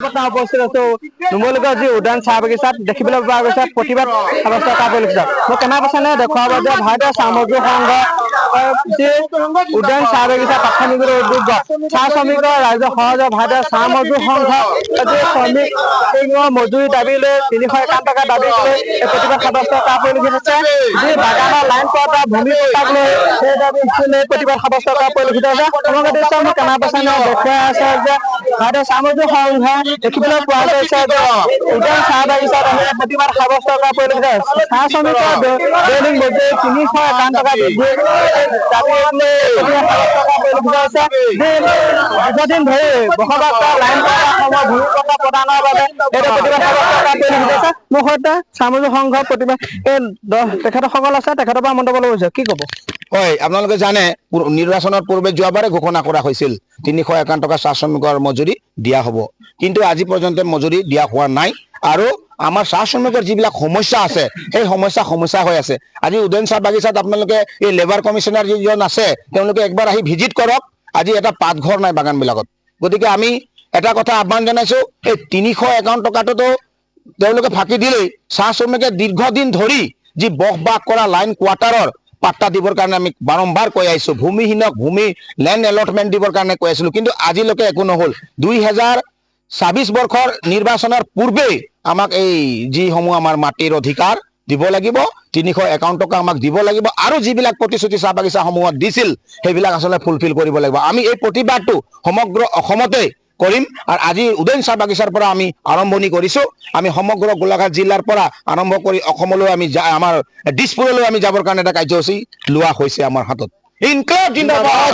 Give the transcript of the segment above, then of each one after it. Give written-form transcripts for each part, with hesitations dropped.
উপস্থিত আছো নুমলীগড় যি উদ্যান চাহ বাগিচাত দেখিবলৈ পোৱা গৈছে প্ৰতিবাদ সাব্যস্ত কৰা পৰিলক্ষিত মই কেমেৰা পাৰ্চনে দেখুৱাব যে ভাৰতীয় চাহ মজদুৰ সংঘ যি উদ্যান চাহ বাগিচা প্ৰাথমিক উদ্যোগ চাহ শ্ৰমিকৰ ৰাইজৰ সহযোগ ভাৰতীয় চাহ মজদুৰ সংঘ যি শ্ৰমিক মজুৰি দাবী লৈ 351 টকা দাবী লৈ এই প্ৰতিবাদ সাব্যস্ত কৰা পৰিলক্ষিত হৈছে যি বাগানৰ লাইন পথৰ ভূমি পট্টাক লৈ সেই দাবী লৈ প্ৰতিবাদ সাব্যস্ত কৰা পৰিলক্ষিত হৈছে সমগ্ৰ দৃশ্য মই কেমেৰা পাৰ্চনে দেখুৱাই আছে যে ভাৰতীয় চাহ মজদুৰ সংঘ দেখিবলৈ পোৱা গৈছে যে উদ্যান চাহ বাগিচাত প্ৰতিবাদ সাব্যস্ত কৰা পৰিলক্ষিত হৈছে চাহ শ্ৰমিকৰ দৈনিক মজুৰি 351 টকা বৃদ্ধি দাবী লৈ প্ৰতিবাদ সাব্যস্ত কৰা পৰিলক্ষিত হৈছে দীৰ্ঘদিন ধৰি বসবাস কৰা লাইন পথৰ সময় ভূমি পট্টা প্ৰদানৰ বাবে এইটো প্ৰতিবাদ সাব্যস্ত কৰা পৰিলক্ষিত হৈছে মোৰ সৈতে চাহ মজদুৰ সংঘৰ প্ৰতিবাদ তেখেতসকল আছে তেখেতৰ পৰা মন্তব্য ল'ব হৈছে কি ক'ব হয় আপোনালোকে জানে নিৰ্বাচনৰ পূৰ্বে যোৱাবাৰে ঘোষণা কৰা হৈছিল 351 টকা চাহ শ্ৰমিকৰ মজুৰি দিয়া হ'ব কিন্তু আজি পৰ্যন্ত মজুৰি দিয়া হোৱা নাই আৰু আমাৰ চাহ শ্ৰমিকৰ যিবিলাক সমস্যা আছে সেই সমস্যা হৈ আছে আজি উদ্যান চাহ বাগিচাত আপোনালোকে এই লেবাৰ কমিশনাৰ যিজন আছে তেওঁলোকে একবাৰ আহি ভিজিট কৰক আজি এটা পাতঘৰ নাই বাগানবিলাকত গতিকে আমি এটা কথা আহ্বান জনাইছো এই 351 টকাটোতো তেওঁলোকে ফাঁকি দিলেই চাহ শ্ৰমিকে দীৰ্ঘদিন ধৰি যি বসবাস কৰা লাইন কোৱাৰ্টাৰৰ পাট্টা দিবৰ কাৰণে আমি বাৰম্বাৰ কৈ আহিছো ভূমিহীনক ভূমি লেণ্ড এলটমেণ্ট দিবৰ কাৰণে কৈ আছিলো কিন্তু আজিলৈকে একো নহ'ল 2026 বৰ্ষৰ নিৰ্বাচনৰ পূৰ্বে আমাক এই যিসমূহ আমাৰ মাটিৰ অধিকাৰ দিব লাগিব 351 টকা আমাক দিব লাগিব আৰু যিবিলাক প্ৰতিশ্ৰুতি চাহ বাগিচাসমূহত দিছিল সেইবিলাক আচলতে ফুলফিল কৰিব লাগিব আমি এই প্ৰতিবাদটো সমগ্ৰ অসমতে কৰিম আৰু আজি উদ্যান চাহ বাগিচাৰ পৰা আমি আৰম্ভণি কৰিছো আমি সমগ্ৰ গোলাঘাট জিলাৰ পৰা আৰম্ভ কৰি অসমলৈ আমি আমাৰ দিছপুৰলৈ আমি যাবৰ কাৰণে এটা কাৰ্যসূচী লোৱা হৈছে আমাৰ হাতত ইনকলাব জিন্দাবাদ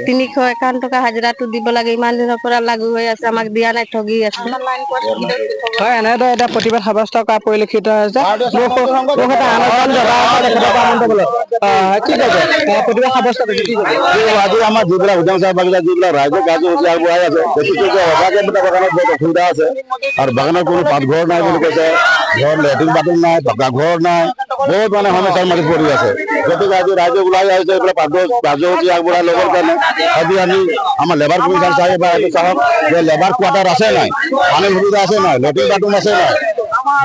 তিনিশ 51 টকা হাজিৰাটো দিব লাগে ইমান দিনৰ পৰা লাগু হৈ আছে আমাক দিয়া নাই ঠগি আছে হয় এনেদৰে এটা প্ৰতিবাদ সাব্যস্ত কৰা পৰিলক্ষিত হৈছে প্ৰতিবাদ সাব্যস্ত আজি আমাৰ যিবিলাক উদ্যান চাহ বাগিচা যিবিলাক ৰাইজৰ কাৰ্যসূচী আগবঢ়াই আছে দেখিছো যে বাগানত বহুত অসুবিধা আছে আৰু বাগানত কোনো পাতঘৰ নাই বুলি কৈছে ঘৰত লেট্ৰিন বাথৰুম নাই পকা ঘৰ নাই বহুত মানে সমস্যাৰ মাজত পৰি আছে গতিকে আজি ৰাইজে ওলাই আহিছে এইবিলাক কাৰ্যসূচী আগবঢ়াই ল'বৰ কাৰণে আজি আমি আমাৰ লেবাৰ কমিশন চাহেব বা এইটো চাহক যে লেবাৰ কোৱাৰ্টাৰ আছে নাই পানীৰ সুবিধা আছে নাই লেট্ৰিন বাথৰুম আছে নাই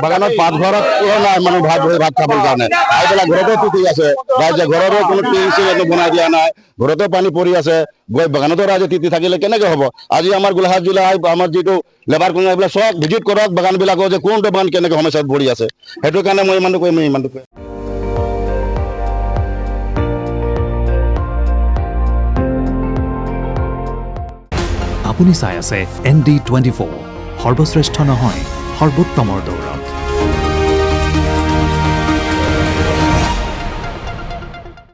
বাগানত পাতঘৰত নাই মানুহ ভাত খাবৰ কাৰণে আহি পেলাই ঘৰতো পুতি আছে ৰাইজে ঘৰৰো কোনো টিং চিং একো বনাই দিয়া নাই ঘৰতো পানী পৰি আছে গৈ বাগানতো ৰাইজে তিতি থাকিলে কেনেকে হ'ব আজি আমাৰ গোলাঘাট জিলাৰ আমাৰ যিটো লেবাৰ কমিশন এইবিলাক চব ভিজিট কৰক বাগানবিলাকৰ যে কোনটো বাগান কেনেকে সমস্যাত পৰি আছে সেইটো কাৰণে মই ইমানটো কৈ আপুনি চাই আছে ND24 সৰ্বশ্ৰেষ্ঠ নহয় সৰ্বোত্তমৰ দৌৰ